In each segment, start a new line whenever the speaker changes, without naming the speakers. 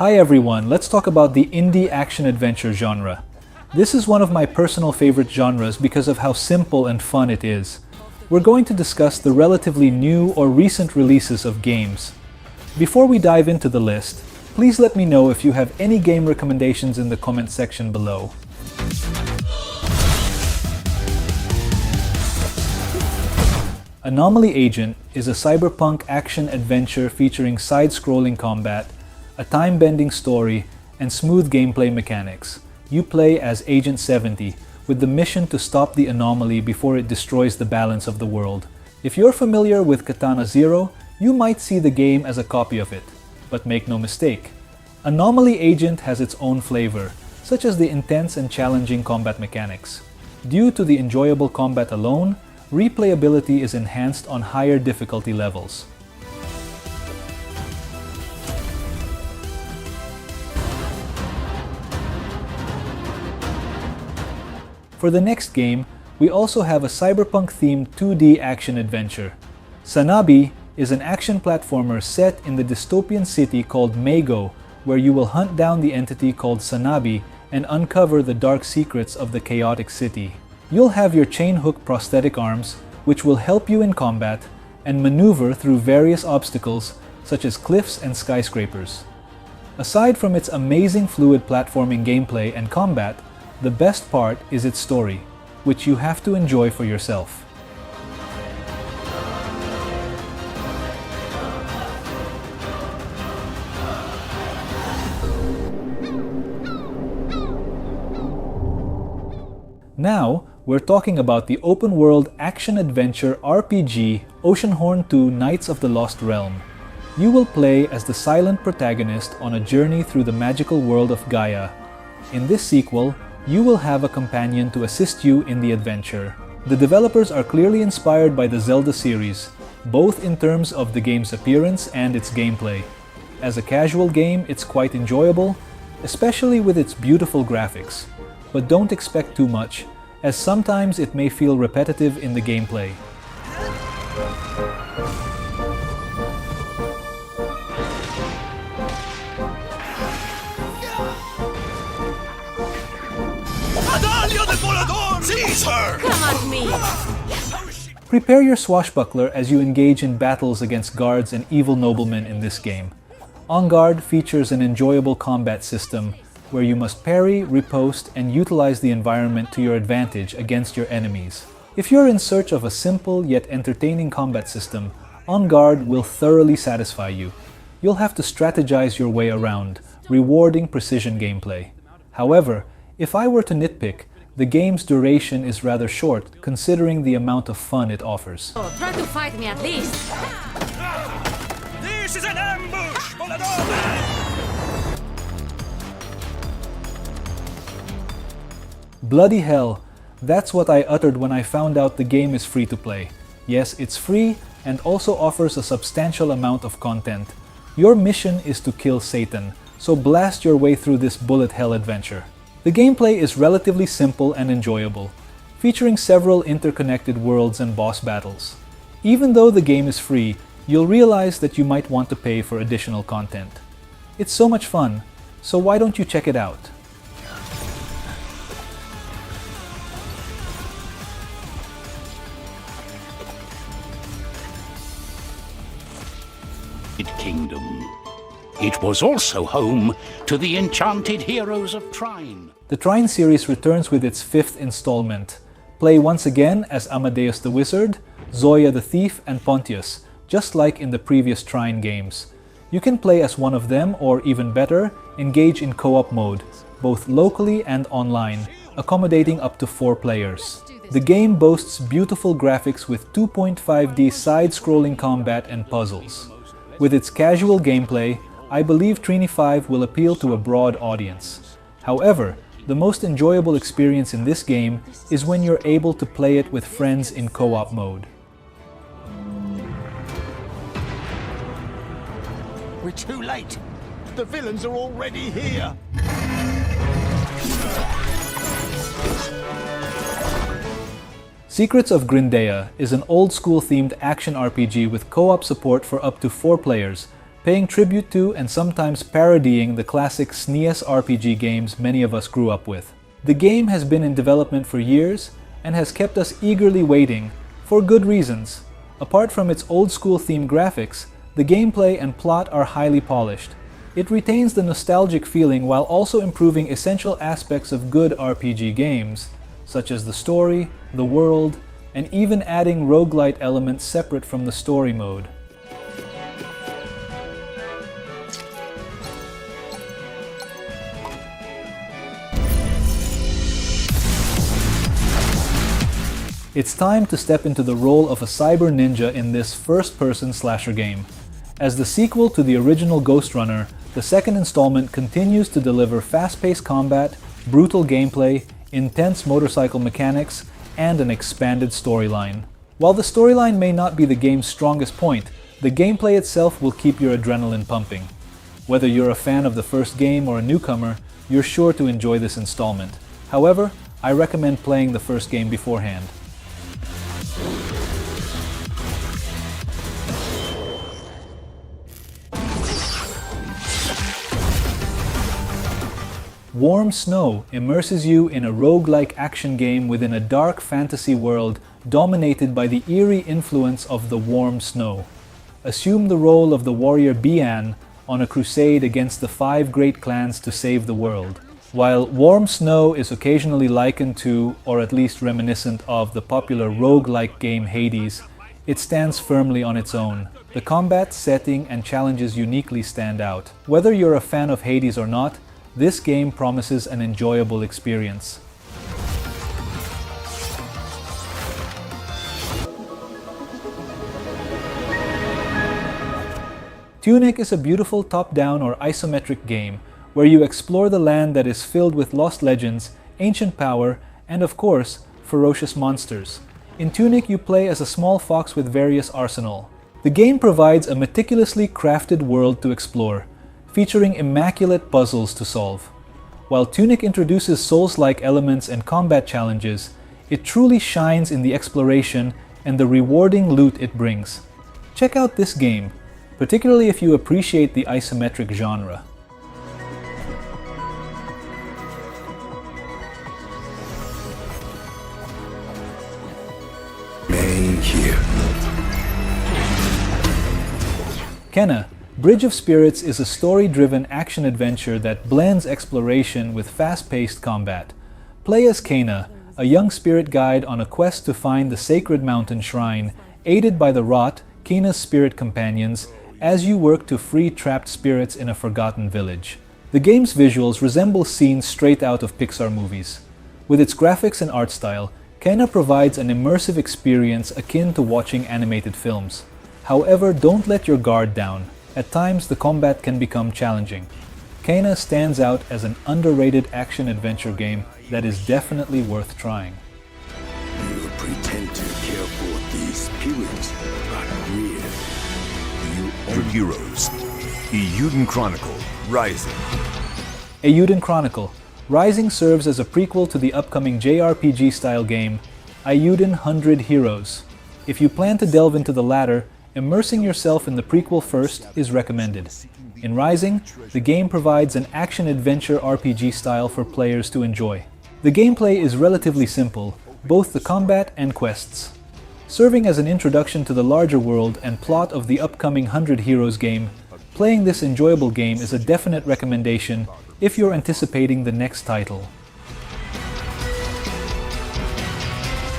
Hi everyone, let's talk about the indie action-adventure genre. This is one of my personal favorite genres because of how simple and fun it is. We're going to discuss the relatively new or recent releases of games. Before we dive into the list, please let me know if you have any game recommendations in the comment section below. Anomaly Agent is a cyberpunk action-adventure featuring side-scrolling combat, a time-bending story, and smooth gameplay mechanics. You play as Agent 70, with the mission to stop the anomaly before it destroys the balance of the world. If you're familiar with Katana Zero, you might see the game as a copy of it. But make no mistake, Anomaly Agent has its own flavor, such as the intense and challenging combat mechanics. Due to the enjoyable combat alone, replayability is enhanced on higher difficulty levels. For the next game, we also have a cyberpunk-themed 2D action-adventure. Sanabi is an action platformer set in the dystopian city called Mago, where you will hunt down the entity called Sanabi and uncover the dark secrets of the chaotic city. You'll have your chain-hook prosthetic arms, which will help you in combat, and maneuver through various obstacles, such as cliffs and skyscrapers. Aside from its amazing fluid platforming gameplay and combat, the best part is its story, which you have to enjoy for yourself. Now, we're talking about the open-world action-adventure RPG Oceanhorn 2: Knights of the Lost Realm. You will play as the silent protagonist on a journey through the magical world of Gaia. In this sequel, you will have a companion to assist you in the adventure. The developers are clearly inspired by the Zelda series, both in terms of the game's appearance and its gameplay. As a casual game, it's quite enjoyable, especially with its beautiful graphics. But don't expect too much, as sometimes it may feel repetitive in the gameplay.
Come at me!
Prepare your swashbuckler as you engage in battles against guards and evil noblemen in this game. On Guard features an enjoyable combat system where you must parry, riposte, and utilize the environment to your advantage against your enemies. If you're in search of a simple yet entertaining combat system, On Guard will thoroughly satisfy you. You'll have to strategize your way around, rewarding precision gameplay. However, if I were to nitpick, the game's duration is rather short, considering the amount of fun it offers.
Oh, try to fight me at least!
This is an ambush! Volador!
Bloody hell, that's what I uttered when I found out the game is free to play. Yes, it's free and also offers a substantial amount of content. Your mission is to kill Satan, so blast your way through this bullet hell adventure. The gameplay is relatively simple and enjoyable, featuring several interconnected worlds and boss battles. Even though the game is free, you'll realize that you might want to pay for additional content. It's so much fun, so why don't you check it out?
Kingdom. It was also home to the enchanted heroes of Trine.
The Trine series returns with its 5th installment. Play once again as Amadeus the Wizard, Zoya the Thief, and Pontius, just like in the previous Trine games. You can play as one of them, or even better, engage in co-op mode, both locally and online, accommodating up to 4 players. The game boasts beautiful graphics with 2.5D side-scrolling combat and puzzles. With its casual gameplay, I believe Trine 5 will appeal to a broad audience. However, the most enjoyable experience in this game is when you're able to play it with friends in co-op mode.
We're too late! The villains are already here!
Secrets of Grindea is an old-school themed action RPG with co-op support for up to 4 players, paying tribute to and sometimes parodying the classic SNES RPG games many of us grew up with. The game has been in development for years and has kept us eagerly waiting, for good reasons. Apart from its old-school themed graphics, the gameplay and plot are highly polished. It retains the nostalgic feeling while also improving essential aspects of good RPG games, such as the story, the world, and even adding roguelite elements separate from the story mode. It's time to step into the role of a cyber ninja in this first-person slasher game. As the sequel to the original Ghostrunner, the second installment continues to deliver fast-paced combat, brutal gameplay, intense motorcycle mechanics, and an expanded storyline. While the storyline may not be the game's strongest point, the gameplay itself will keep your adrenaline pumping. Whether you're a fan of the first game or a newcomer, you're sure to enjoy this installment. However, I recommend playing the first game beforehand. Warm Snow immerses you in a roguelike action game within a dark fantasy world dominated by the eerie influence of the warm snow. Assume the role of the warrior Bian on a crusade against the 5 great clans to save the world. While Warm Snow is occasionally likened to, or at least reminiscent of, the popular roguelike game Hades, it stands firmly on its own. The combat, setting, and challenges uniquely stand out. Whether you're a fan of Hades or not, this game promises an enjoyable experience. Tunic is a beautiful top-down or isometric game where you explore the land that is filled with lost legends, ancient power, and of course, ferocious monsters. In Tunic, you play as a small fox with various arsenal. The game provides a meticulously crafted world to explore, featuring immaculate puzzles to solve. While Tunic introduces Souls-like elements and combat challenges, it truly shines in the exploration and the rewarding loot it brings. Check out this game, particularly if you appreciate the isometric genre. Kena, Bridge of Spirits is a story-driven action-adventure that blends exploration with fast-paced combat. Play as Kena, a young spirit guide on a quest to find the sacred mountain shrine, aided by the Rot, Kena's spirit companions, as you work to free trapped spirits in a forgotten village. The game's visuals resemble scenes straight out of Pixar movies. With its graphics and art style, Kena provides an immersive experience akin to watching animated films. However, don't let your guard down. At times, the combat can become challenging. Kena stands out as an underrated action-adventure game that is definitely worth trying.
You pretend to care for these spirits, but really, you
Heroes. Eiyuden Chronicle, Rising.
Eiyuden Chronicle. Rising serves as a prequel to the upcoming JRPG-style game, Eiyuden 100 Heroes. If you plan to delve into the latter, immersing yourself in the prequel first is recommended. In Rising, the game provides an action-adventure RPG style for players to enjoy. The gameplay is relatively simple, both the combat and quests. Serving as an introduction to the larger world and plot of the upcoming 100 Heroes game, playing this enjoyable game is a definite recommendation if you're anticipating the next title.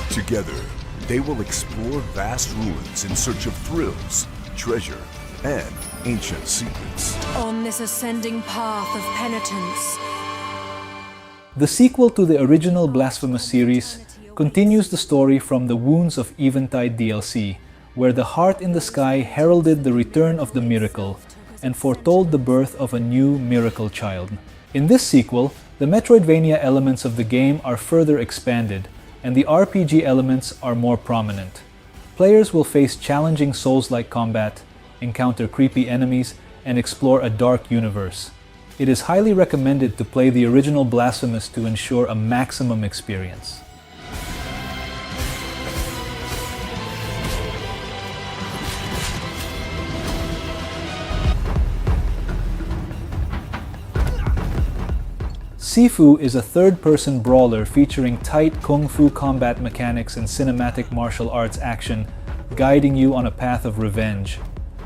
Together, they will explore vast ruins in search of thrills, treasure, and ancient secrets.
On this ascending path of penitence.
The sequel to the original Blasphemous series continues the story from the Wounds of Eventide DLC, where the Heart in the Sky heralded the return of the miracle and foretold the birth of a new miracle child. In this sequel, the Metroidvania elements of the game are further expanded, and the RPG elements are more prominent. Players will face challenging Souls-like combat, encounter creepy enemies, and explore a dark universe. It is highly recommended to play the original Blasphemous to ensure a maximum experience. Sifu is a third-person brawler featuring tight kung fu combat mechanics and cinematic martial arts action, guiding you on a path of revenge.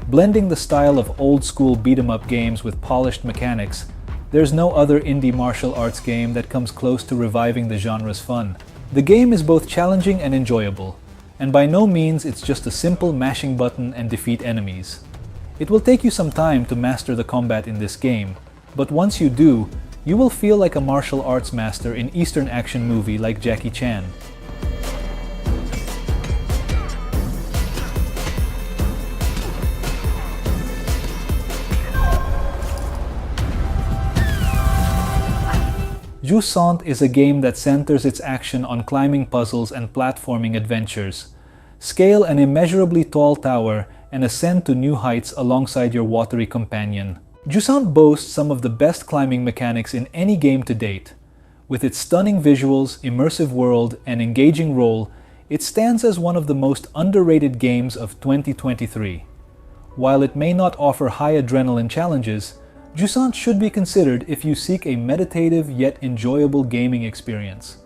Blending the style of old-school beat-em-up games with polished mechanics, there's no other indie martial arts game that comes close to reviving the genre's fun. The game is both challenging and enjoyable, and by no means it's just a simple mashing button and defeat enemies. It will take you some time to master the combat in this game, but once you do, you will feel like a martial arts master in Eastern action movie like Jackie Chan. Jusant is a game that centers its action on climbing puzzles and platforming adventures. Scale an immeasurably tall tower and ascend to new heights alongside your watery companion. Jusant boasts some of the best climbing mechanics in any game to date. With its stunning visuals, immersive world, and engaging role, it stands as one of the most underrated games of 2023. While it may not offer high adrenaline challenges, Jusant should be considered if you seek a meditative yet enjoyable gaming experience.